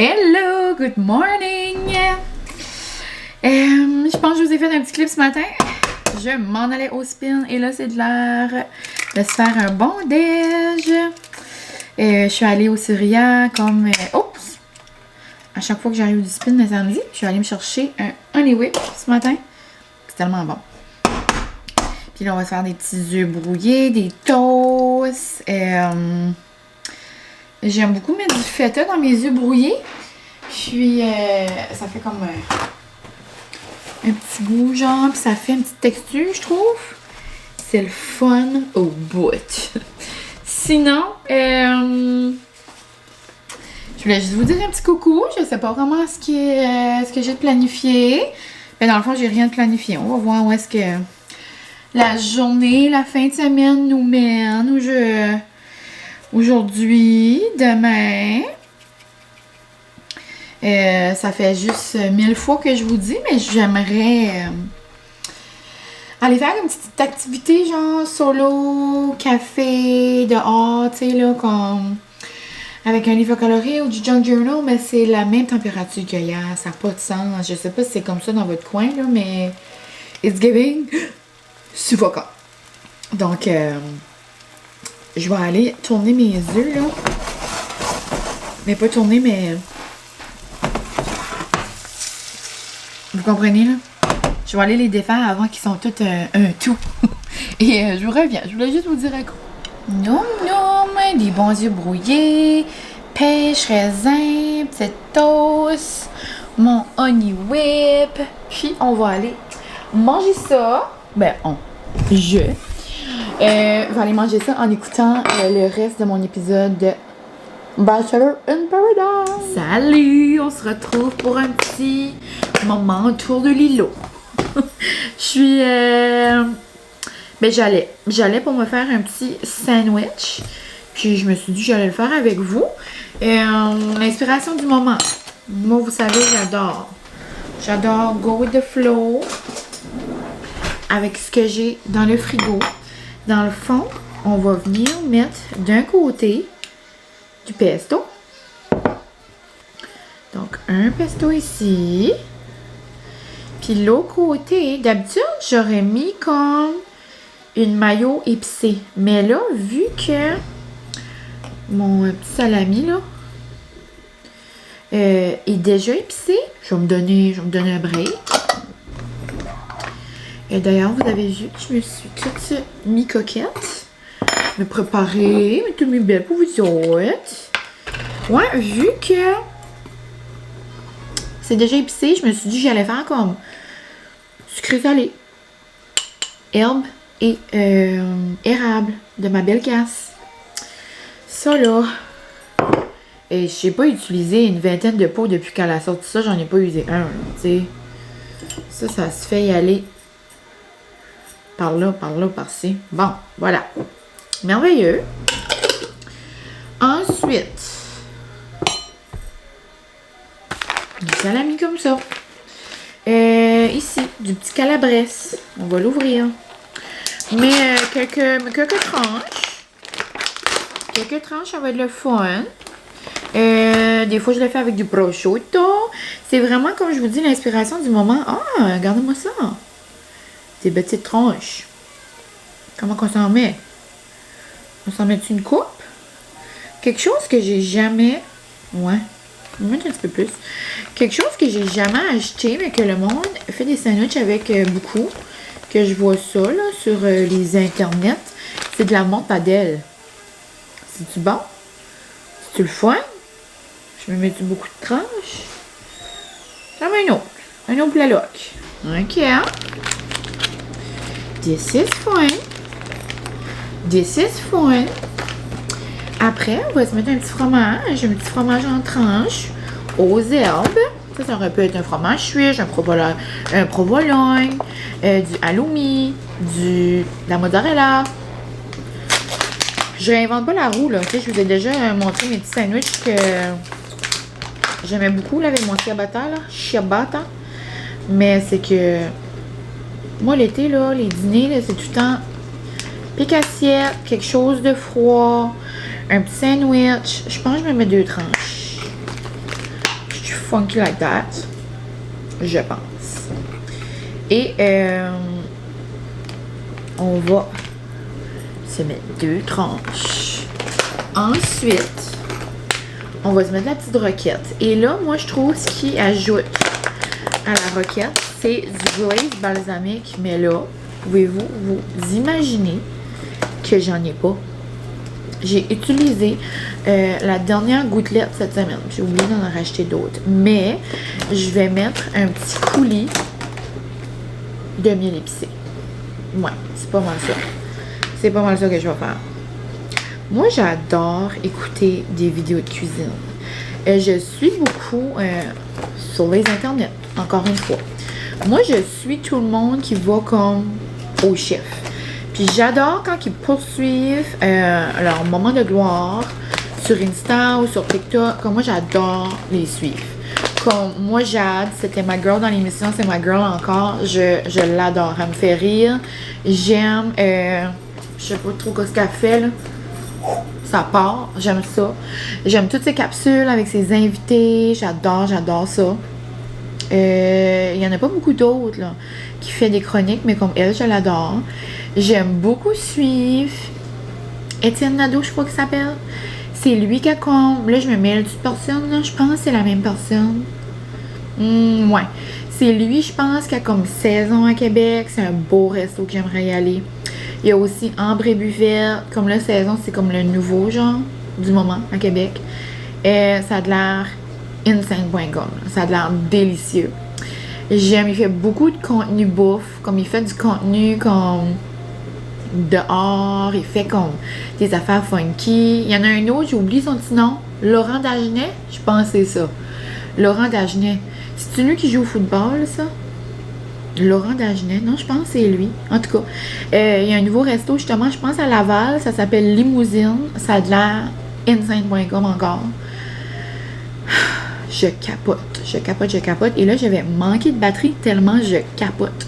Hello, good morning! Je pense que je vous ai fait un petit clip ce matin. Je m'en allais au spin et là, c'est de l'heure de se faire un bon déj. Je suis allée au Syria comme... oups! À chaque fois que j'arrive du spin le samedi, je suis allée me chercher un Honey Whip ce matin. C'est tellement bon. Puis là, on va se faire des petits œufs brouillés, des toasts. J'aime beaucoup mettre du feta dans mes œufs brouillés. Puis, ça fait comme un petit goût, genre, puis ça fait une petite texture, je trouve. C'est le fun au bout. Sinon, je voulais juste vous dire un petit coucou. Je sais pas vraiment ce que j'ai de planifié. Mais dans le fond, j'ai rien de planifié. On va voir où est-ce que la journée, la fin de semaine nous mène. Aujourd'hui, demain. Ça fait juste 1000 fois que je vous dis, mais j'aimerais aller faire une petite activité genre solo, café, dehors, tu sais, là, comme avec un livre coloré ou du junk journal, mais c'est la même température qu'hier, ça n'a pas de sens. Je sais pas si c'est comme ça dans votre coin, là, mais it's giving suffocant. Donc, je vais aller tourner mes œufs, là. Mais pas tourner, mais... Vous comprenez, là? Je vais aller les défaire avant qu'ils sont tous un tout. Et je vous reviens. Je voulais juste vous dire un coup. Noum, noum, des bons œufs brouillés, pêche, raisin, petite toast, mon honey whip. Puis, on va aller manger ça. Ben, je vais aller manger ça en écoutant le reste de mon épisode de Bachelor in Paradise. Salut! On se retrouve pour un petit moment autour de l'îlot. Je suis... Ben j'allais pour me faire un petit sandwich. Puis je me suis dit que j'allais le faire avec vous. L'inspiration du moment. Moi, vous savez, j'adore. J'adore go with the flow. Avec ce que j'ai dans le frigo. Dans le fond, on va venir mettre d'un côté du pesto. Donc, un pesto ici. Puis l'autre côté, d'habitude, j'aurais mis comme une mayo épicée. Mais là, vu que mon petit salami, là, est déjà épicé, je vais me donner un break. Et d'ailleurs, vous avez vu que je me suis toute mis coquette. Me préparer, mettre mes belles pour vous autres. Ouais, vu que c'est déjà épicé, je me suis dit que j'allais faire comme sucré salé, herbe et érable de ma belle casse. Ça là, et je n'ai pas utilisé une vingtaine de pots depuis qu'elle a sorti ça, j'en ai pas usé un, tu sais. Ça se fait y aller par là, par-ci. Bon, voilà. Merveilleux. Ensuite, du salami comme ça. Ici, du petit calabresse. On va l'ouvrir. Mais quelques tranches. Quelques tranches, ça va être le fun. Des fois, je le fais avec du prosciutto. C'est vraiment, comme je vous dis, l'inspiration du moment. Ah, regardez-moi ça. Des petites tranches. Comment qu'on s'en met? On s'en met une coupe? Quelque chose que j'ai jamais... Ouais. On va mettre un petit peu plus. Quelque chose que j'ai jamais acheté, mais que le monde fait des sandwichs avec beaucoup. Que je vois ça, là, sur les internets. C'est de la mortadelle. C'est-tu bon? C'est-tu le fun? Je me mets beaucoup de tranches. J'en mets un autre. Un autre pour la loque. OK. This is fun. This is fun. Après, on va se mettre un petit fromage. Un petit fromage en tranches aux herbes. Ça aurait pu être un fromage suisse, un provolone, du halloumi, de la mozzarella. Je réinvente pas la roue, là. Tu sais, je vous ai déjà montré mes petits sandwichs que j'aimais beaucoup, là, avec mon ciabatta, là. Ciabatta. Mais c'est que moi, l'été, là, les dîners, là, c'est tout le temps pique assiette, quelque chose de froid, un petit sandwich. Je pense que je me mets 2 tranches. funky like that. Je pense. Et on va se mettre 2 tranches. Ensuite, on va se mettre la petite roquette. Et là, moi, je trouve ce qui ajoute à la roquette, c'est du glaze balsamique. Mais là, pouvez-vous vous imaginer que j'en ai pas? J'ai utilisé la dernière gouttelette cette semaine. J'ai oublié d'en racheter d'autres. Mais je vais mettre un petit coulis de miel épicé. Ouais, c'est pas mal ça. C'est pas mal ça que je vais faire. Moi, j'adore écouter des vidéos de cuisine. Je suis beaucoup sur les internets, encore une fois. Moi, je suis tout le monde qui va comme au chef. Puis j'adore quand ils poursuivent leur moment de gloire sur Insta ou sur TikTok. Comme moi, j'adore les suivre. Comme moi, Jade, c'était ma girl dans l'émission, c'est ma girl encore. Je l'adore. Elle me fait rire. J'aime, je sais pas trop ce qu'elle fait, là. Ça part. J'aime ça. J'aime toutes ces capsules avec ses invités. J'adore ça. Il y en a pas beaucoup d'autres, là, qui fait des chroniques, mais comme elle, je l'adore. J'aime beaucoup suivre Étienne Nadeau, je crois qu'il s'appelle. C'est lui qui a comme... Là, je me mêle d'une personne, là. Je pense que c'est la même personne. Ouais. C'est lui, je pense, qui a comme saison à Québec. C'est un beau resto que j'aimerais y aller. Il y a aussi Ambre et Buffet. Comme la saison, c'est comme le nouveau, genre, du moment à Québec. Ça a de l'air insane.com. Ça a de l'air délicieux. J'aime, il fait beaucoup de contenu bouffe. Comme il fait du contenu comme dehors. Il fait comme des affaires funky. Il y en a un autre, j'ai oublié son petit nom. Laurent Dagenet. Je pense que c'est ça. Laurent Dagenet. C'est lui qui joue au football, ça? Laurent Dagenet. Non, je pense que c'est lui. En tout cas, il y a un nouveau resto, justement, je pense à Laval. Ça s'appelle Limousine. Ça a de l'air insane.com encore. Je capote. Et là, j'avais manqué de batterie tellement je capote.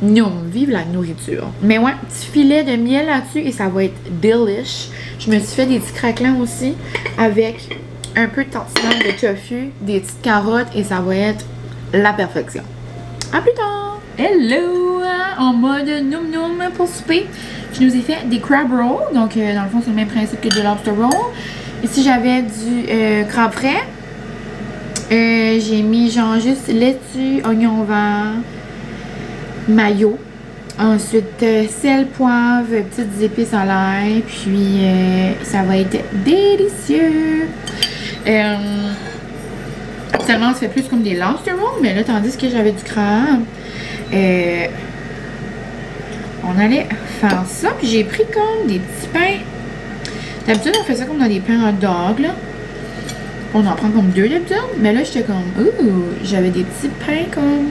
Non, vive la nourriture. Mais ouais, petit filet de miel là-dessus et ça va être delish. Je me suis fait des petits craquelins aussi avec un peu de tartinade de tofu, des petites carottes et ça va être la perfection. À plus tard! Hello! En mode noum noum pour souper. Je nous ai fait des crab rolls. Donc, dans le fond, c'est le même principe que de lobster roll. Ici, j'avais du crabe frais. J'ai mis genre juste laitue, oignon vert, mayo. Ensuite, sel, poivre, petites épices à l'ail. Puis, ça va être délicieux. Actuellement, ça fait plus comme des lobster rolls. Mais là, tandis que j'avais du crabe, on allait faire ça. Puis, j'ai pris comme des petits pains. D'habitude, on fait ça comme dans des pains hot dog, là. On en prend comme 2 d'habitude. Mais là, j'étais comme, ouh, j'avais des petits pains comme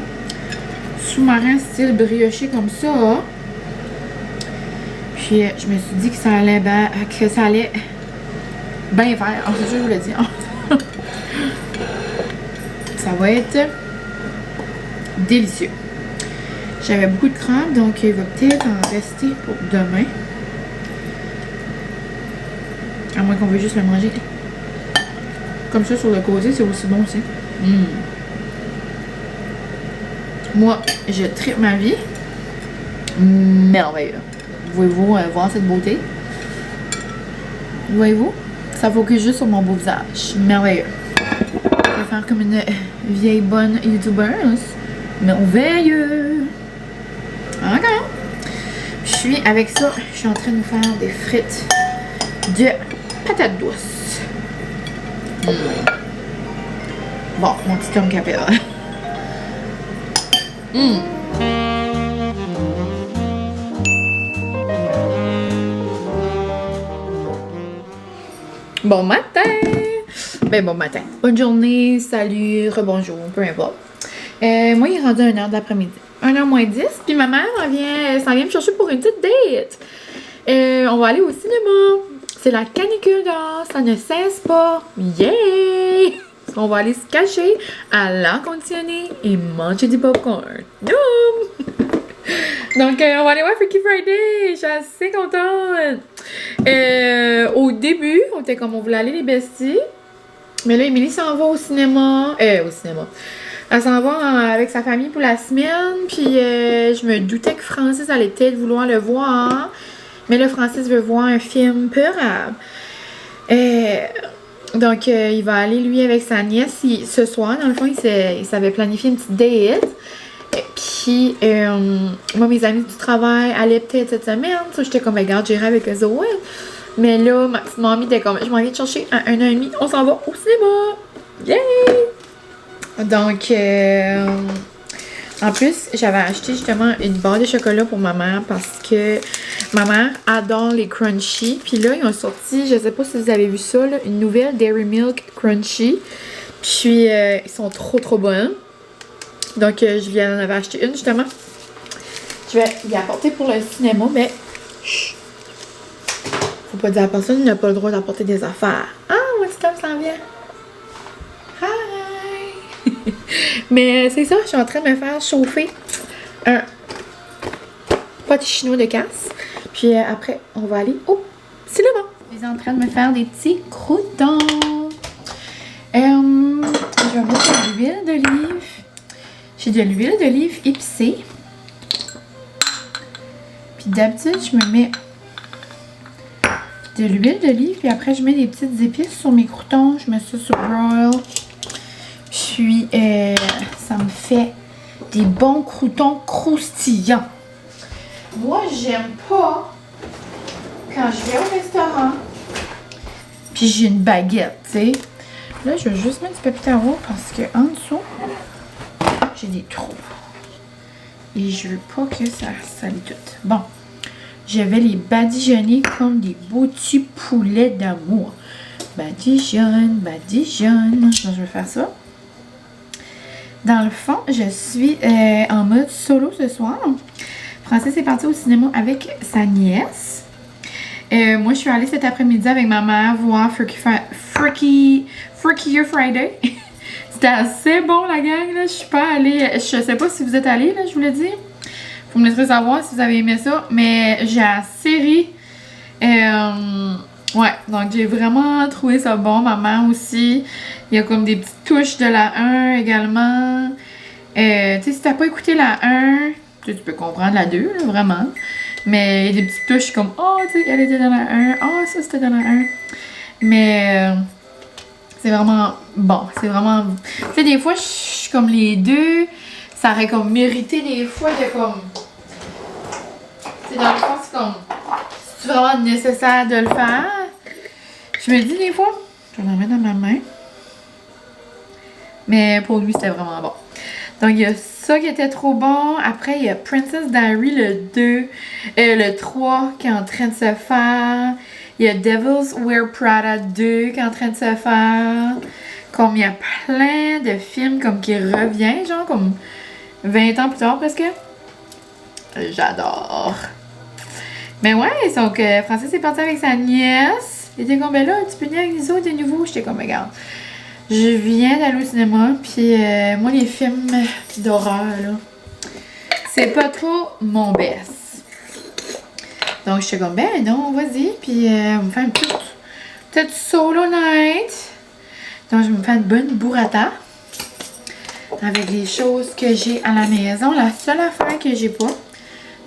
sous-marin style brioché comme ça. Puis je me suis dit que ça allait bien faire. Oh, c'est sûr que je vous le dis. Ça va être délicieux. J'avais beaucoup de crabes, donc il va peut-être en rester pour demain. À moins qu'on veuille juste le manger comme ça sur le côté, c'est aussi bon aussi. Moi, je tripe ma vie. Merveilleux. Voyez-vous voir cette beauté? Voyez-vous? Ça focus juste sur mon beau visage. Merveilleux. Je vais faire comme une vieille bonne youtubeuse. Merveilleux. Encore. Je suis avec ça. Je suis en train de faire des frites de patates douces. Bon, mon petit homme capella. Bon matin! Ben bon matin. Bonne journée, salut, rebonjour, peu importe. Moi, il est rendu 1h de l'après-midi. 1h moins 10, puis ma mère s'en vient me chercher pour une petite date. On va aller au cinéma. C'est la canicule dehors, ça ne cesse pas. Yeah! On va aller se cacher à l'air conditionné et manger du popcorn. Noum! Donc, on va aller voir Freaky Friday. Je suis assez contente. Au début, on était comme on voulait aller les besties. Mais là, Émilie s'en va au cinéma. Au cinéma. Elle s'en va avec sa famille pour la semaine. Puis je me doutais que Francis allait peut-être vouloir le voir. Mais là, Francis veut voir un film peurable. Donc, il va aller, lui, avec sa nièce. Ce soir, dans le fond, il s'avait planifié une petite date. Puis, moi, mes amis du travail allaient peut-être cette semaine. J'étais comme, regarde, j'irai avec eux autres. Mais là, ma petite mamie était comme, je m'en viens te chercher à 1h30. On s'en va au cinéma. Yay! Donc, en plus, j'avais acheté justement une barre de chocolat pour ma mère parce que ma mère adore les crunchy. Puis là, ils ont sorti, je sais pas si vous avez vu ça, là, une nouvelle Dairy Milk Crunchy. Puis, ils sont trop bonnes. Donc, je lui en avais acheté une justement. Je vais y apporter pour le cinéma, mais chut, faut pas dire à personne, il n'a pas le droit d'apporter des affaires. Ah, mon petit homme s'en vient. Hi! Mais c'est ça, je suis en train de me faire chauffer un pâté chinois de casse. Puis après, on va aller au cinéma. Je suis en train de me faire des petits croûtons. Je vais mettre de l'huile d'olive. J'ai de l'huile d'olive épicée. Puis d'habitude, je me mets de l'huile d'olive. Puis après, je mets des petites épices sur mes croûtons. Je mets ça sur broil. Puis, ça me fait des bons croûtons croustillants. Moi, j'aime pas quand je vais au restaurant. Puis j'ai une baguette, tu sais. Là, je vais juste mettre du papier à eau parce que en dessous, j'ai des trous. Et je veux pas que ça salit tout. Bon. Je vais les badigeonner comme des beaux petits poulets d'amour. Badigeonne. Donc, je vais faire ça. Dans le fond, je suis en mode solo ce soir. Francis est parti au cinéma avec sa nièce. Moi, je suis allée cet après-midi avec ma mère voir Freakier Friday. C'était assez bon, la gang, là. Je suis pas allée... Je sais pas si vous êtes allés, là, je vous l'ai dit. Vous me laisserez savoir si vous avez aimé ça. Mais j'ai assez ri. Ouais, donc j'ai vraiment trouvé ça bon. Ma mère aussi. Il y a comme des petites touches de la 1 également. Tu sais, si t'as pas écouté la 1, tu peux comprendre la 2, là, vraiment. Mais il y a des petites touches comme, oh, tu sais, elle était dans la 1. Oh, ça, c'était dans la 1. Mais... c'est vraiment bon, c'est vraiment... Tu sais, des fois, je suis comme les deux, ça aurait comme mérité des fois de comme... Tu sais, dans le fond, c'est comme... C'est vraiment nécessaire de le faire. Je me dis des fois, je vais la mettre dans ma main. Mais pour lui, c'était vraiment bon. Donc, il y a ça qui était trop bon. Après, il y a Princess Diary, le 3 qui est en train de se faire. Il y a Devil's Wear Prada 2 qui est en train de se faire. Comme il y a plein de films comme qui revient, genre comme 20 ans plus tard presque. J'adore. Mais ouais, donc Francis est parti avec sa nièce. Il était comme, ben là, tu peux venir avec nous autres de nouveau. J'étais comme, regarde, je viens d'aller au cinéma, puis moi, les films d'horreur, là, c'est pas trop mon best. Donc, j'étais comme, ben non, vas-y. Puis, on va faire une petite solo night. Donc, je vais me faire une bonne burrata. Avec les choses que j'ai à la maison. La seule affaire que j'ai pas.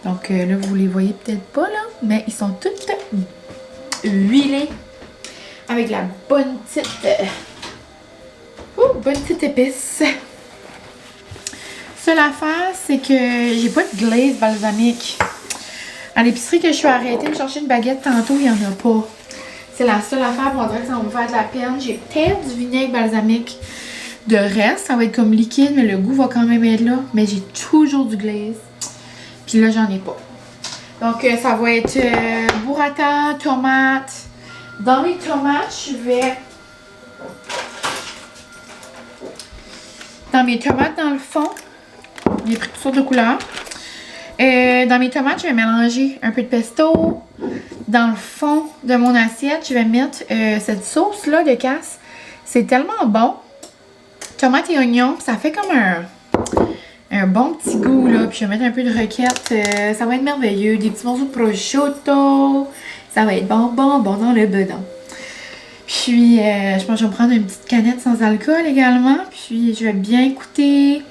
Donc, là, vous les voyez peut-être pas, là. Mais ils sont toutes huilés. Avec la bonne petite épice. Seule affaire, c'est que j'ai pas de glaze balsamique. À l'épicerie que je suis arrêtée de chercher une baguette tantôt, il n'y en a pas. C'est la seule affaire, on dirait que ça va me faire de la peine. J'ai peut-être du vinaigre balsamique de reste. Ça va être comme liquide, mais le goût va quand même être là. Mais j'ai toujours du glaze. Puis là, j'en ai pas. Donc, ça va être burrata, tomate. Dans les tomates, je vais... Dans mes tomates, dans le fond, j'ai pris toutes sortes de couleurs. Dans mes tomates, je vais mélanger un peu de pesto. Dans le fond de mon assiette, je vais mettre cette sauce-là de casse. C'est tellement bon. Tomates et oignons, ça fait comme un bon petit goût, là. Puis je vais mettre un peu de roquette. Ça va être merveilleux. Des petits morceaux de prosciutto. Ça va être bon dans le bedon. Puis, je pense que je vais me prendre une petite canette sans alcool également. Puis, je vais bien écouter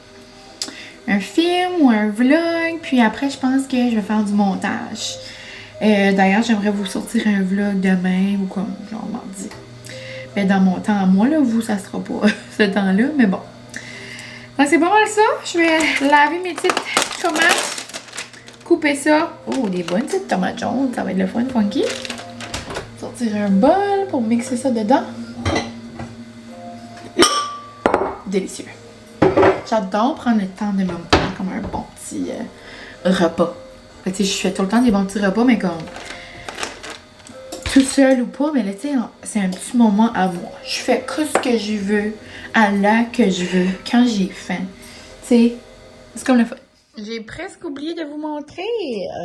un film ou un vlog. Puis après, je pense que je vais faire du montage. D'ailleurs, j'aimerais vous sortir un vlog demain ou comme genre mardi. Mais dans mon temps à moi, là, vous, ça sera pas ce temps-là, mais bon. Donc, c'est pas mal ça. Je vais laver mes petites tomates. Couper ça. Oh, des bonnes petites tomates jaunes. Ça va être le fun funky. Sortir un bol pour mixer ça dedans. Délicieux. J'adore prendre le temps de me faire comme un bon petit repas. Fait que, tu sais, je fais tout le temps des bons petits repas, mais comme tout seul ou pas, mais là, tu sais, c'est un petit moment à moi. Je fais que ce que je veux, à l'heure que je veux, quand j'ai faim. Tu sais, c'est comme le fun. J'ai presque oublié de vous montrer.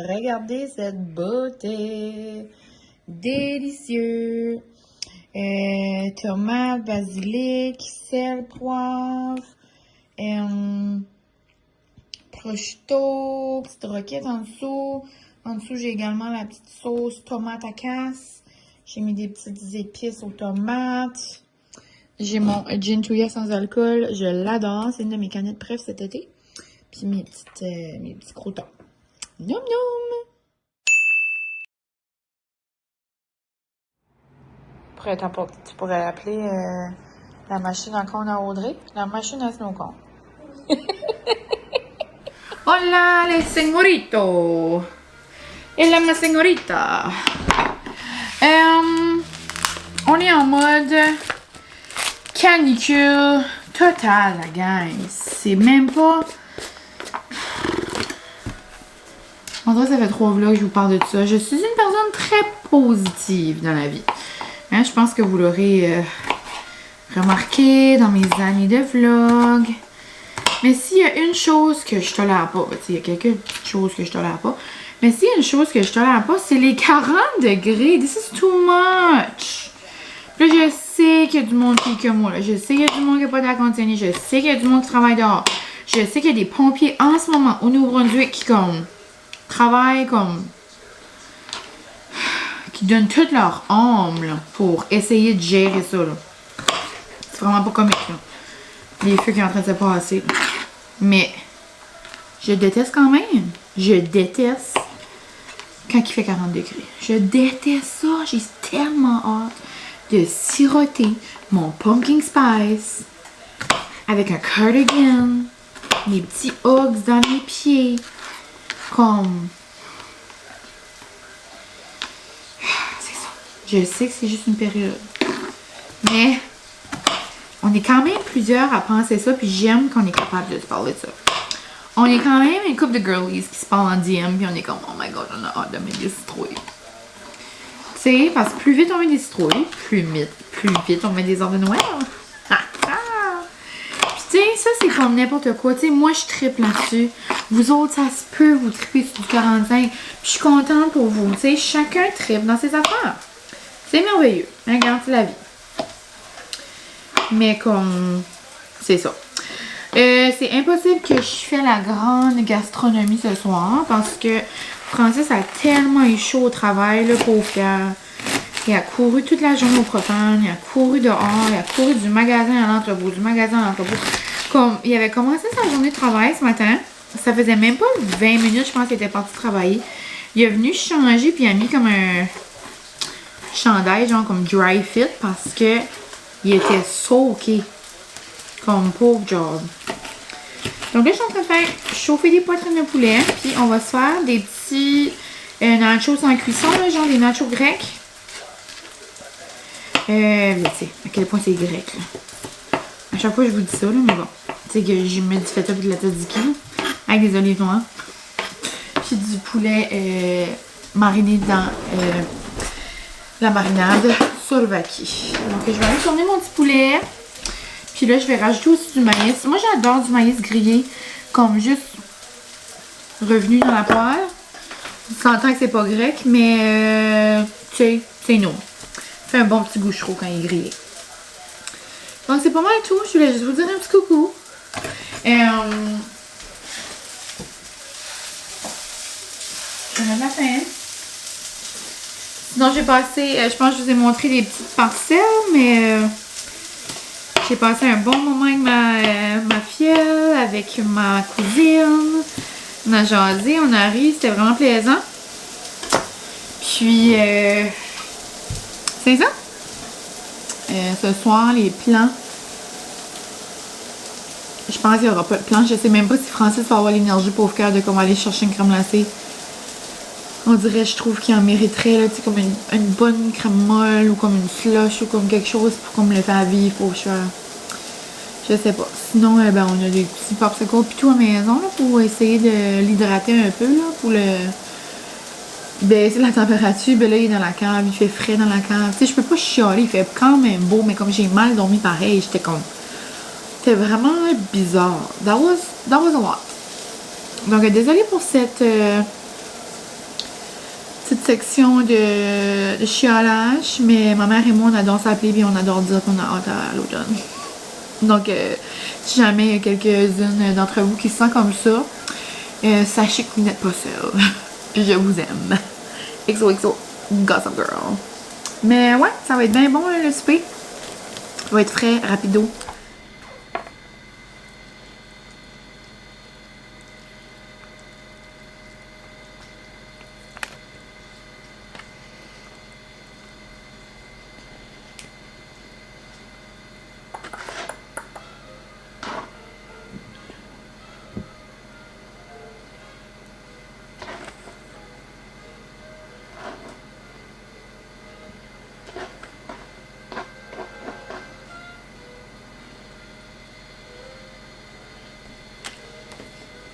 Regardez cette beauté. Délicieux. Tomates, basilic, sel, poivre. Prosciutto, petite roquette en dessous. En dessous, j'ai également la petite sauce tomate à casse. J'ai mis des petites épices aux tomates. J'ai mon gin touya sans alcool. Je l'adore. C'est une de mes canettes préf cet été. Puis mes petits croutons. Miam miam! Tu pourrais appeler la machine à con à Audrey. La machine à snow cone. Hola, les señoritos. Et la ma señorita. On est en mode canicule totale, la gang. C'est même pas... En vrai, ça fait 3 vlogs que je vous parle de ça. Je suis une personne très positive dans la vie. Hein, je pense que vous l'aurez remarqué dans mes années de vlog. Mais s'il y a une chose que je tolère pas, il y a quelques petites choses que je tolère pas, mais s'il y a une chose que je tolère pas, c'est les 40 degrés. This is too much. Là, je sais qu'il y a du monde pire que moi. Là. Je sais qu'il y a du monde qui n'a pas d'air conditionné. Je sais qu'il y a du monde qui travaille dehors. Je sais qu'il y a des pompiers en ce moment au Nouveau-Brunswick qui travaillent qui donnent toute leur âme là, pour essayer de gérer ça. C'est vraiment pas comique. Là. Les feux qui sont en train de se passer. Mais je déteste quand même. Je déteste quand il fait 40 degrés. Je déteste ça. J'ai tellement hâte de siroter mon pumpkin spice avec un cardigan, mes petits Uggs dans les pieds. Comme... C'est ça. Je sais que c'est juste une période. Mais... on est quand même plusieurs à penser ça, puis j'aime qu'on est capable de se parler de ça. On est quand même une couple de girlies qui se parlent en DM, puis on est comme, oh my god, on a hâte de mettre des citrouilles. Tu sais, parce que plus vite on met des citrouilles, plus vite on met des ordres noirs. Puis tu sais, ça c'est comme n'importe quoi. Tu sais, moi je triple là-dessus. Vous autres, ça se peut, vous tripez sur du 45. Puis je suis contente pour vous. Tu sais, chacun tripe dans ses affaires. C'est merveilleux. Regarde, c'est la vie. Mais comme... c'est ça. C'est impossible que je fais la grande gastronomie ce soir parce que Francis a tellement eu chaud au travail, le pauvre gars. Il a couru toute la journée au propane, il a couru dehors, il a couru du magasin à l'entrepôt, Comme, il avait commencé sa journée de travail ce matin. Ça faisait même pas 20 minutes, je pense qu'il était parti travailler. Il est venu changer puis il a mis comme un chandail, genre comme dry fit parce que il était soaké. Comme pauvre job. Donc là, je suis en train de faire chauffer des poitrines de poulet. Puis on va se faire des petits nachos en cuisson, là, genre des nachos grecs. Tu sais, à quel point c'est grec, là. À chaque fois, je vous dis ça, là, mais bon. Tu sais que j'y mets du feta et de la tzatziki, avec des olives noires. Puis du poulet mariné dans la marinade Sourvaki. Donc, je vais aller tourner mon petit poulet. Puis là, je vais rajouter aussi du maïs. Moi, j'adore du maïs grillé. Comme juste revenu dans la poêle. On s'entend que c'est pas grec, mais tu sais, c'est non. Fait un bon petit boucheron quand il est grillé. Donc, c'est pas mal tout. Je voulais juste vous dire un petit coucou. Je vais mettre la fin. Sinon, j'ai passé, je pense que je vous ai montré les petites parcelles, mais j'ai passé un bon moment avec ma filleule, avec ma cousine. On a jasé, on a ri, c'était vraiment plaisant. Puis, c'est ça. Ce soir, les plans. Je pense qu'il n'y aura pas de plan. Je sais même pas si Francis va avoir l'énergie pauvre cœur de comme aller chercher une crème glacée. On dirait, je trouve qu'il en mériterait, là, tu sais, comme une bonne crème molle ou comme une slush ou comme quelque chose pour comme le faire vivre au choix. Je sais pas. Sinon, ben, on a des petits popsicles pis tout à la maison, là, pour essayer de l'hydrater un peu, là, pour le baisser la température. Ben là, il est dans la cave, il fait frais dans la cave. Tu sais, je peux pas chialer, il fait quand même beau, mais comme j'ai mal dormi pareil, j'étais comme... C'était vraiment bizarre. That was a lot. Donc, désolée pour cette petite section de chiolage, mais ma mère et moi, on adore s'appeler et on adore dire qu'on a hâte à l'automne. Donc, si jamais il y a quelques-unes d'entre vous qui se sentent comme ça, sachez que vous n'êtes pas seul. Je vous aime. XOXO, Gossip Girl. Mais ouais, ça va être bien bon le souper. Ça va être frais, rapido.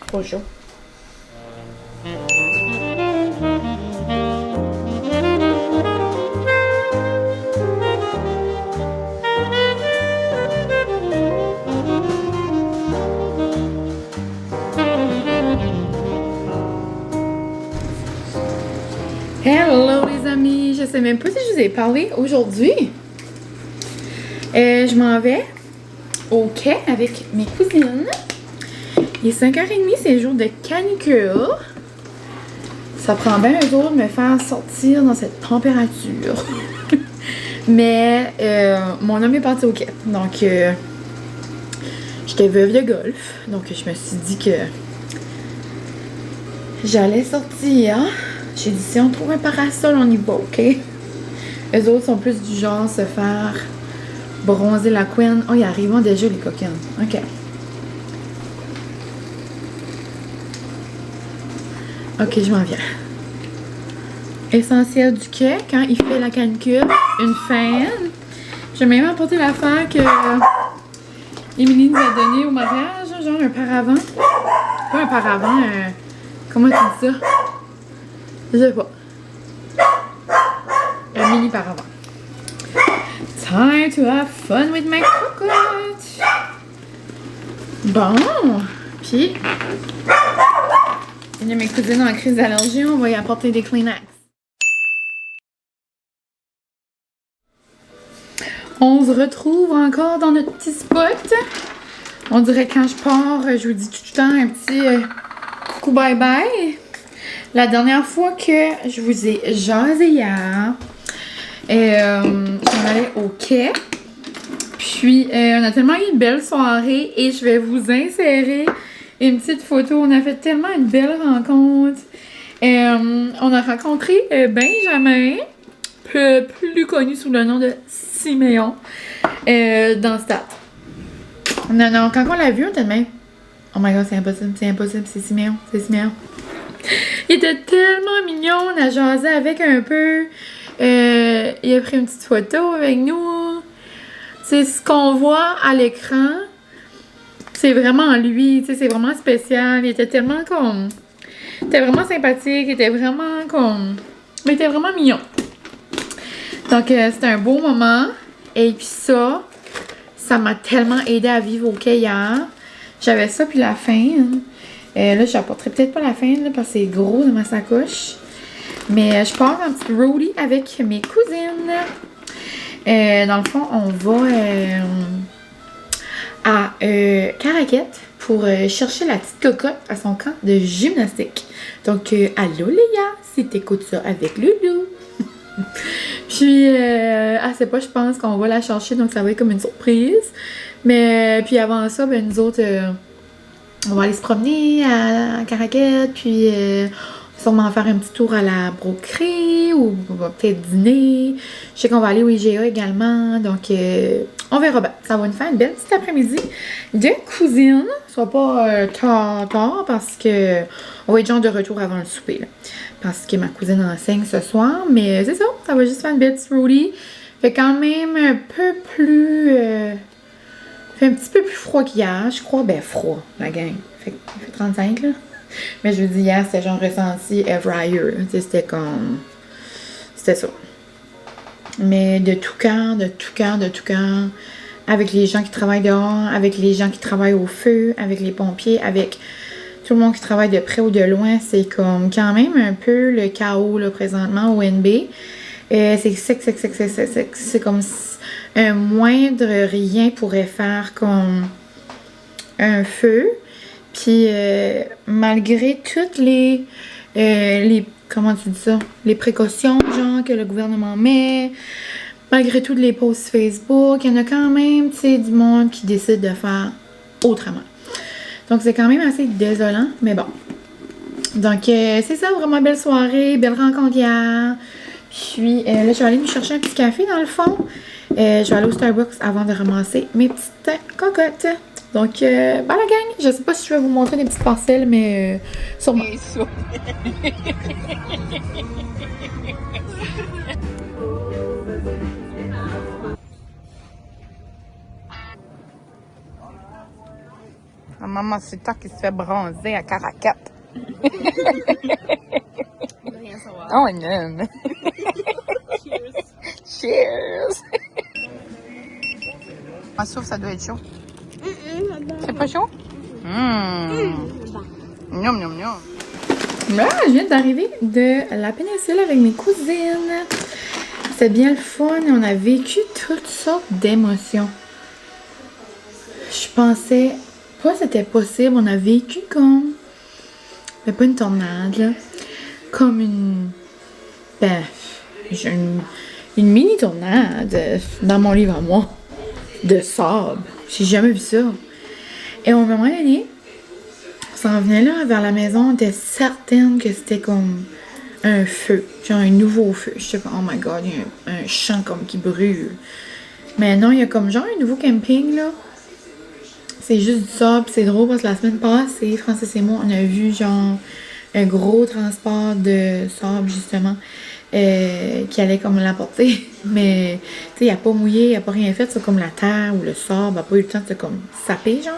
Trop chaud. Hello les amis, je sais même pas si je vous ai parlé aujourd'hui. Je m'en vais au quai avec mes cousines. Il est 5h30, c'est jour de canicule. Ça prend bien un jour de me faire sortir dans cette température. Mais mon homme est parti au quai. Donc, j'étais veuve de golf. Donc, je me suis dit que j'allais sortir. J'ai dit, si on trouve un parasol, on y va, OK? Eux autres sont plus du genre se faire bronzer la couenne. Oh, ils arrivent déjà, les coquines. OK. OK, je m'en viens. Essentiel du quai, quand il fait la canicule, une fan. J'ai même apporté l'affaire que Émilie nous a donné au mariage, genre un paravent. Pas un paravent, comment tu dis ça? Je sais pas. Un mini paravent. Time to have fun with my cocotte. Bon, puis une de mes cousines en crise d'allergie, on va y apporter des Kleenex. On se retrouve encore dans notre petit spot. On dirait que quand je pars, je vous dis tout le temps un petit coucou bye bye. La dernière fois que je vous ai jasé hier, j'en allais au quai. Puis, on a tellement eu une belle soirée et je vais vous insérer une petite photo. On a fait tellement une belle rencontre. On a rencontré Benjamin, plus connu sous le nom de Siméon, dans le stade. Non, quand on l'a vu, on était de même. Oh my god, c'est impossible, c'est Siméon, c'est Siméon. Il était tellement mignon, on a jasé avec un peu. Il a pris une petite photo avec nous. C'est ce qu'on voit à l'écran. C'est vraiment lui, tu sais, c'est vraiment spécial. Il était tellement comme... Il était vraiment sympathique, il était vraiment comme... Il était vraiment mignon. Donc, c'était un beau moment. Et puis ça m'a tellement aidé à vivre au quai hier. J'avais ça puis la fin. Là, j'apporterai peut-être pas la fin là, parce que c'est gros dans ma sacoche. Mais je pars en petite roadie avec mes cousines. Dans le fond, on va à Caraquette pour chercher la petite cocotte à son camp de gymnastique. Donc, allô Léa, si t'écoutes ça avec Loulou. Puis, elle sait pas, je pense qu'on va la chercher, donc ça va être comme une surprise. Mais, puis avant ça, ben nous autres, on va aller se promener à Caraquette, puis sûrement faire un petit tour à la broquerie, ou on va peut-être dîner. Je sais qu'on va aller au IGA également, donc on verra bien. Ça va nous faire une belle petite après-midi de cousine. Soit pas tard, parce que on va être genre de retour avant le souper, là. Parce que ma cousine enseigne ce soir, mais c'est ça, ça va juste faire une belle petite roadie. Fait quand même un peu plus... fait un petit peu plus froid qu'hier, je crois. Ben, froid, la gang. Fait 35, là. Mais je vous dis, hier, c'était genre ressenti Everyer. C'était comme... C'était ça. Mais de tout cœur, de tout cœur, de tout cœur, avec les gens qui travaillent dehors, avec les gens qui travaillent au feu, avec les pompiers, avec tout le monde qui travaille de près ou de loin, c'est comme quand même un peu le chaos, là, présentement, au NB. C'est comme un moindre rien pourrait faire comme un feu. Puis malgré toutes les comment tu dis ça, les précautions genre que le gouvernement met, malgré toutes les posts Facebook, il y en a quand même, tu sais, du monde qui décide de faire autrement. Donc c'est quand même assez désolant, mais bon. Donc c'est ça, vraiment belle soirée, belle rencontre hier. Puis là, je vais aller me chercher un petit café dans le fond. Je vais aller au Starbucks avant de ramasser mes petites cocottes. Donc, la gang, je sais pas si je vais vous montrer des petites parcelles, mais sûrement. Maman, c'est toi qui se fait bronzer à Caraquette. Oh non! Cheers! Cheers! Ah, sauf ça doit être chaud. C'est pas chaud? Miam, miam, miam. Là, je viens d'arriver de la péninsule avec mes cousines. C'était bien le fun. On a vécu toutes sortes d'émotions. Je pensais pas que c'était possible. On a vécu comme... Mais pas une tornade, là. Comme une... Ben... Une mini-tornade dans mon livre à moi. De sable. J'ai jamais vu ça. Et au moment donné, on s'en venait là vers la maison, on était certaine que c'était comme un feu. Genre un nouveau feu. Je sais pas, oh my god, il y a un champ comme qui brûle. Mais non, il y a comme genre un nouveau camping là. C'est juste du sable, c'est drôle parce que la semaine passée, Francis et moi, on a vu genre un gros transport de sable justement. Qui allait comme l'apporter. Mais, tu sais, il n'a pas mouillé, il n'a pas rien fait. C'est comme la terre ou le sable, n'a pas eu le temps de se comme saper, genre.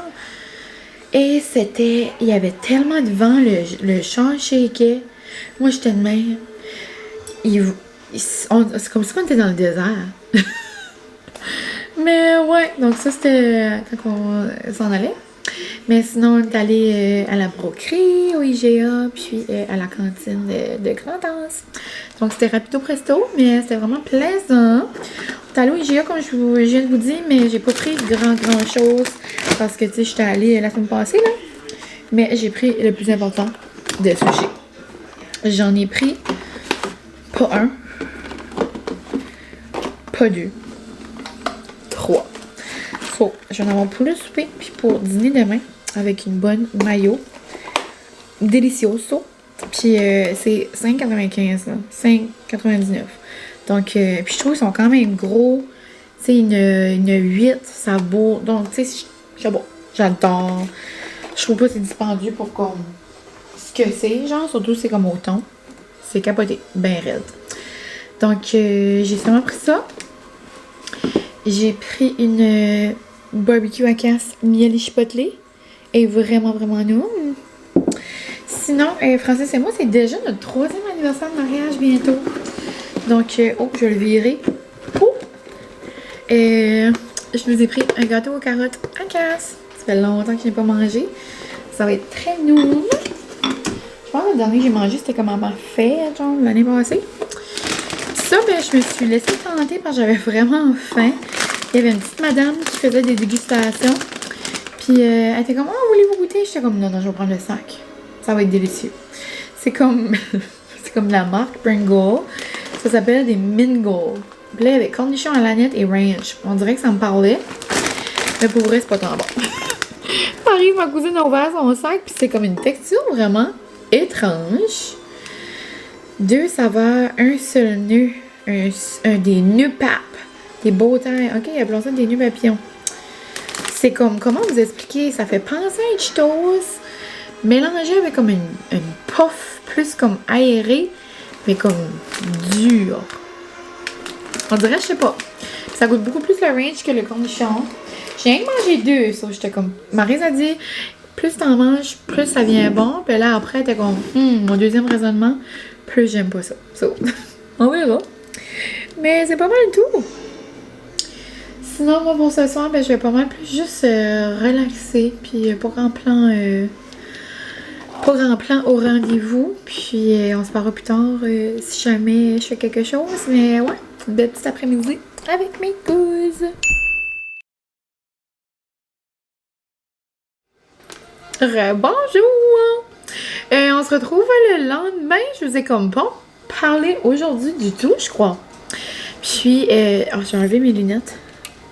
Et c'était... Il y avait tellement de vent, le champ shakeait. Moi, j'étais de même. C'est comme si on était dans le désert. Mais, ouais. Donc, ça, c'était quand on s'en allait. Mais sinon, on est allé à la broquerie, au IGA, puis à la cantine de Grand'Anse. Donc, c'était rapido presto, mais c'était vraiment plaisant. On est allé au IGA, comme je viens de vous dire, mais j'ai pas pris grand chose parce que, tu sais, j'étais allée la semaine passée, là. Mais j'ai pris le plus important, de sushi. J'en ai pris pas un, pas deux, 3. So, je vais en avoir pour le souper, puis pour dîner demain, avec une bonne mayo. Delicioso. Puis c'est 5,95, là. 5,99. Donc, puis je trouve qu'ils sont quand même gros. Tu sais, une 8, ça vaut. Donc, tu sais, je sais pas, j'adore. Je trouve pas que c'est dispendieux pour comme ce que c'est, genre. Surtout, c'est comme au thon. C'est capoté, ben raide. Donc, j'ai seulement pris ça. J'ai pris une barbecue à casse miel et chipotle. Et vraiment, vraiment nous. Sinon, Francis et moi, c'est déjà notre 3e anniversaire de mariage bientôt. Donc, oh, je vais le virer. Oh! Je vous ai pris un gâteau aux carottes à casse. Ça fait longtemps que je n'ai pas mangé. Ça va être très nouveau. Je pense que le dernier que j'ai mangé, c'était comme à ma fête, genre, l'année passée. Ça, ben, je me suis laissée tenter parce que j'avais vraiment faim. Il y avait une petite madame qui faisait des dégustations. Puis, elle était comme, oh, voulez-vous goûter? J'étais comme, non, non, je vais prendre le sac. Ça va être délicieux. C'est comme, c'est comme la marque Pringle. Ça s'appelle des Mingles. Blé avec cornichons à l'aneth et ranch. On dirait que ça me parlait. Mais pour vrai, c'est pas tant bon. Marie, ma cousine, a ouvert son sac, puis c'est comme une texture vraiment étrange. 2 saveurs, un seul nœud. Des nœuds papes. Des beaux tailles. Ok, il y a ça des nœuds papillons. C'est comme, comment vous expliquer? Ça fait penser à un Cheetos, mélangé avec comme une puff plus comme aérée, mais comme dur. On dirait, je sais pas. Ça goûte beaucoup plus le ranch que le cornichon. J'ai rien que mangé 2, ça. J'étais comme, Maryse a dit, plus t'en manges, plus ça vient bon. Puis là, après, t'es comme, mon deuxième raisonnement, plus j'aime pas ça. So, on verra. Mais c'est pas mal tout. Sinon, moi, pour ce soir, ben, je vais pas mal plus juste relaxer. Puis pas grand plan au rendez-vous. Puis on se parlera plus tard si jamais je fais quelque chose. Mais ouais, une belle petite après-midi avec mes cousins. Bonjour! On se retrouve le lendemain. Je vous ai comme pas parlé aujourd'hui du tout, je crois. Puis, j'ai enlevé mes lunettes.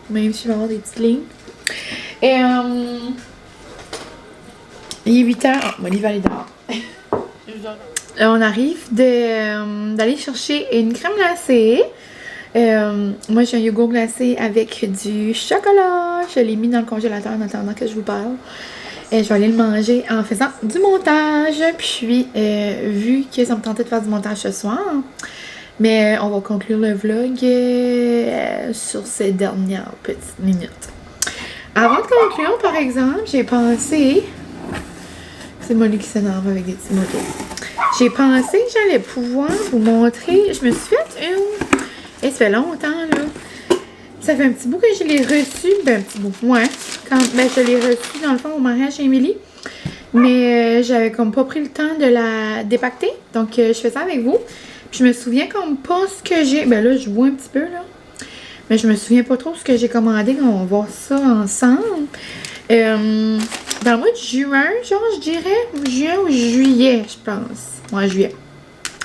Même si je vais avoir des petites lignes. Et, il est 8h. Ah, mon livre est dehors. On arrive d'aller chercher une crème glacée. Moi, j'ai un yogourt glacé avec du chocolat. Je l'ai mis dans le congélateur en attendant que je vous parle. Et je vais aller le manger en faisant du montage. Puis, vu que ça me tentait de faire du montage ce soir, mais on va conclure le vlog sur ces dernières petites minutes. Avant de conclure, par exemple, j'ai pensé... C'est Molly qui s'énerve avec des petits motos. J'ai pensé que j'allais pouvoir vous montrer... Je me suis fait une... Et ça fait longtemps, là. Ça fait un petit bout que je l'ai reçu. Ben, un petit bout, ouais. Je l'ai reçu, dans le fond, au mariage chez Émilie. Mais j'avais comme pas pris le temps de la dépacter. Donc, je fais ça avec vous. Puis je me souviens comme pas ce que j'ai... Ben là, je vois un petit peu, là. Mais je me souviens pas trop ce que j'ai commandé. On va voir ça ensemble. Dans le mois de juin, genre, je dirais, juin ou juillet, je pense. Ouais, juillet.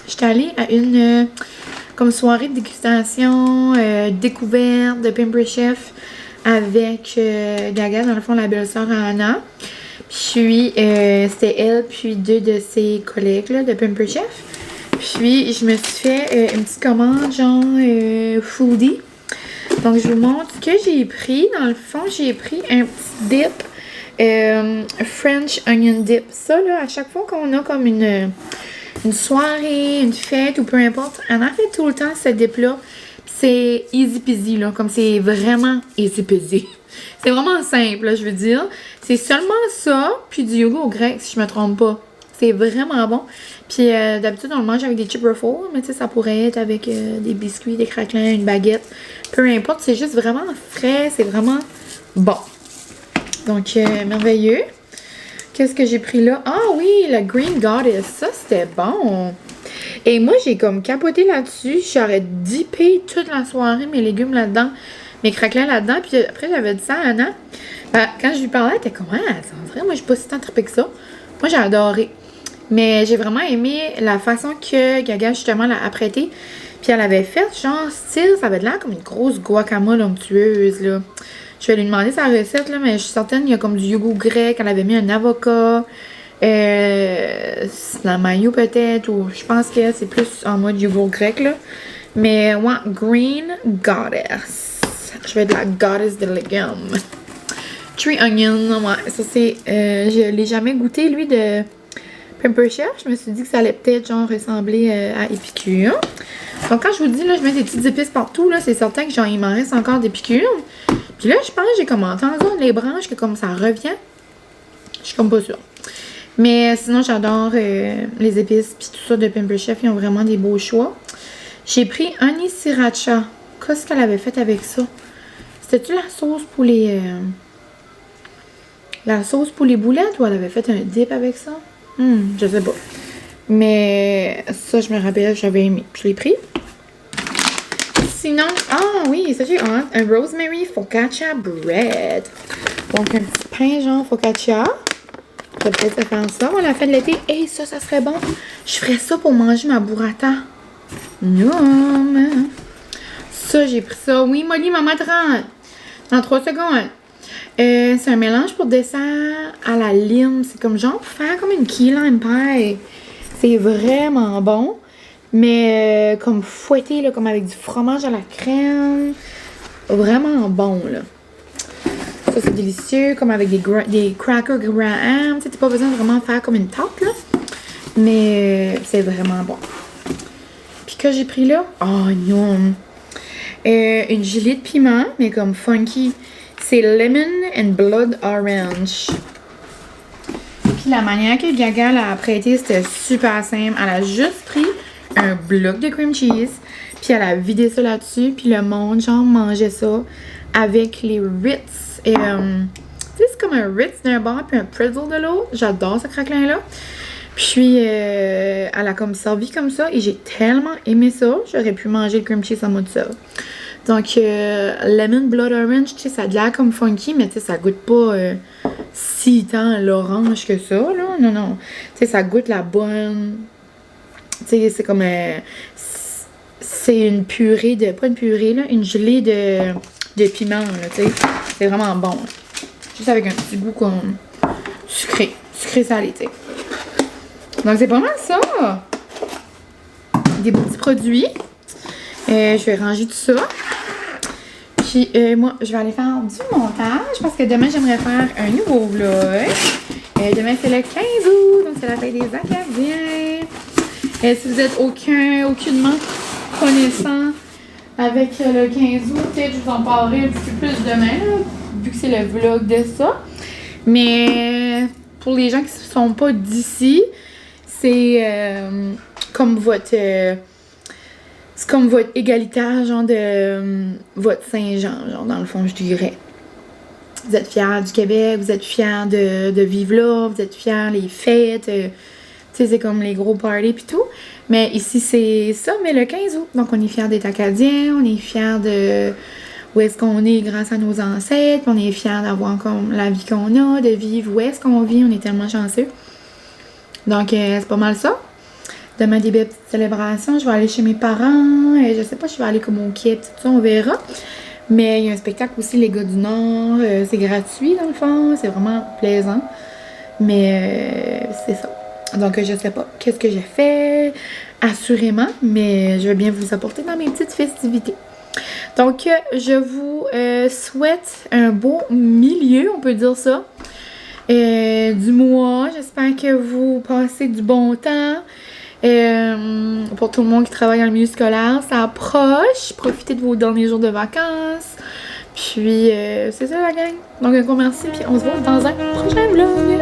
J'étais allée à une comme soirée de dégustation, découverte de Pampered Chef avec Gaga, dans le fond, la belle-sœur Anna. Puis, c'était elle, puis 2 de ses collègues là, de Pampered Chef. Puis, je me suis fait une petite commande, genre foodie. Donc, je vous montre ce que j'ai pris. Dans le fond, j'ai pris un petit dip, French Onion Dip. Ça, là, à chaque fois qu'on a comme une soirée, une fête ou peu importe, on en fait tout le temps ce dip-là. C'est easy peasy, là, comme c'est vraiment easy peasy. C'est vraiment simple, là, je veux dire. C'est seulement ça, puis du yogourt grec, si je me trompe pas. C'est vraiment bon. Puis d'habitude, on le mange avec des chips ruffles, mais tu sais, ça pourrait être avec des biscuits, des craquelins, une baguette. Peu importe, c'est juste vraiment frais, c'est vraiment bon. Donc, merveilleux. Qu'est-ce que j'ai pris là? Ah oui, la Green Goddess. Ça, c'était bon. Et moi, j'ai comme capoté là-dessus. J'aurais dippé toute la soirée mes légumes là-dedans, mes craquelins là-dedans. Puis après, j'avais dit ça à Anna. Quand je lui parlais, elle était comme, ah, ça dirait, moi, j'ai pas si tant trippé que ça. Moi, j'ai adoré. Mais j'ai vraiment aimé la façon que Gaga, justement, l'a apprêté. Puis elle avait fait, genre, style, ça avait l'air comme une grosse guacamole onctueuse, là. Je vais lui demander sa recette, là, mais je suis certaine qu'il y a comme du yogourt grec. Elle avait mis un avocat, la mayo peut-être, ou je pense que c'est plus en mode yogourt grec, là. Mais, ouais, Green Goddess. Je vais être la goddess de légumes. Tree Onion, ouais, ça c'est... je l'ai jamais goûté, lui, de Pampered Chef. Je me suis dit que ça allait peut-être, genre, ressembler à Épicure. Donc, quand je vous dis, là, je mets des petites épices partout, là, c'est certain que, genre, il m'en reste encore d'Épicure. Puis là, je pense que j'ai comme entendu les branches, que comme ça revient. Je suis comme pas sûre. Mais sinon, j'adore les épices, puis tout ça de Pampered Chef. Ils ont vraiment des beaux choix. J'ai pris Honey Sriracha. Qu'est-ce qu'elle avait fait avec ça? C'était-tu la sauce pour les... la sauce pour les boulettes, ou elle avait fait un dip avec ça? Je sais pas. Mais ça, je me rappelle, j'avais aimé. Je l'ai pris. Sinon, ah oui, ça j'ai hâte. Un rosemary focaccia bread. Donc, un petit pain genre focaccia. Je vais peut-être faire ça. On l'a fait de l'été. Et ça serait bon. Je ferais ça pour manger ma burrata. Yum! Ça, j'ai pris ça. Oui, Molly, maman te rend dans 3 secondes. C'est un mélange pour dessert à la lime. C'est comme genre pour faire comme une key lime pie. C'est vraiment bon. Mais comme fouetté, là, comme avec du fromage à la crème. Vraiment bon, là. Ça, c'est délicieux. Comme avec des crackers graham. Tu sais, t'as pas besoin de vraiment faire comme une tarte, là. Mais c'est vraiment bon. Puis que j'ai pris là, oh non! Une gelée de piment, mais comme funky. C'est Lemon and Blood Orange. Puis la manière que Gaga l'a apprêté, c'était super simple. Elle a juste pris un bloc de cream cheese, puis elle a vidé ça là-dessus, puis le monde, genre, mangeait ça avec les Ritz. Et, tu sais, c'est comme un Ritz d'un bord, puis un pretzel de l'autre. J'adore ce craquelin-là. Puis, elle a comme servi comme ça, et j'ai tellement aimé ça, j'aurais pu manger le cream cheese en mode ça. Donc, Lemon Blood Orange, tu sais, ça a de l'air comme funky, mais tu sais, ça goûte pas si tant l'orange que ça, là. Non, non. Tu sais, ça goûte la bonne. Tu sais, c'est comme. C'est une purée de. Pas une purée, là, une gelée de piment, là, tu sais. C'est vraiment bon. Juste avec un petit goût comme sucré. Sucré-salé, tu sais. Donc, c'est pas mal ça. Des petits produits. Je vais ranger tout ça. Puis, moi, je vais aller faire du montage parce que demain, j'aimerais faire un nouveau vlog. Demain, c'est le 15 août, donc c'est la fête des Acadiens. Si vous êtes aucunement connaissant avec le 15 août, peut-être je vous en parlerai un petit peu plus demain, là, vu que c'est le vlog de ça. Mais pour les gens qui ne sont pas d'ici, c'est comme votre... c'est comme votre égalitaire, genre de votre Saint-Jean, genre dans le fond, je dirais. Vous êtes fiers du Québec, vous êtes fiers de vivre là, vous êtes fiers les fêtes, tu sais, c'est comme les gros parties pis tout. Mais ici, c'est ça, mais le 15 août. Donc, on est fiers d'être Acadiens, on est fiers de où est-ce qu'on est grâce à nos ancêtres, on est fiers d'avoir comme la vie qu'on a, de vivre où est-ce qu'on vit, on est tellement chanceux. Donc, c'est pas mal ça. Demain, des belles petites célébrations. Je vais aller chez mes parents. Je sais pas, je vais aller comme au quai, tout ça, on verra. Mais il y a un spectacle aussi, les gars du Nord. C'est gratuit, dans le fond. C'est vraiment plaisant. Mais c'est ça. Donc, je sais pas qu'est-ce que j'ai fait, assurément. Mais je vais bien vous apporter dans mes petites festivités. Donc, je vous souhaite un beau milieu, on peut dire ça, du mois. J'espère que vous passez du bon temps. Pour tout le monde qui travaille dans le milieu scolaire, ça approche. Profitez de vos derniers jours de vacances. Puis, c'est ça la gang. Donc, un gros merci. Puis, on se voit dans un prochain vlog.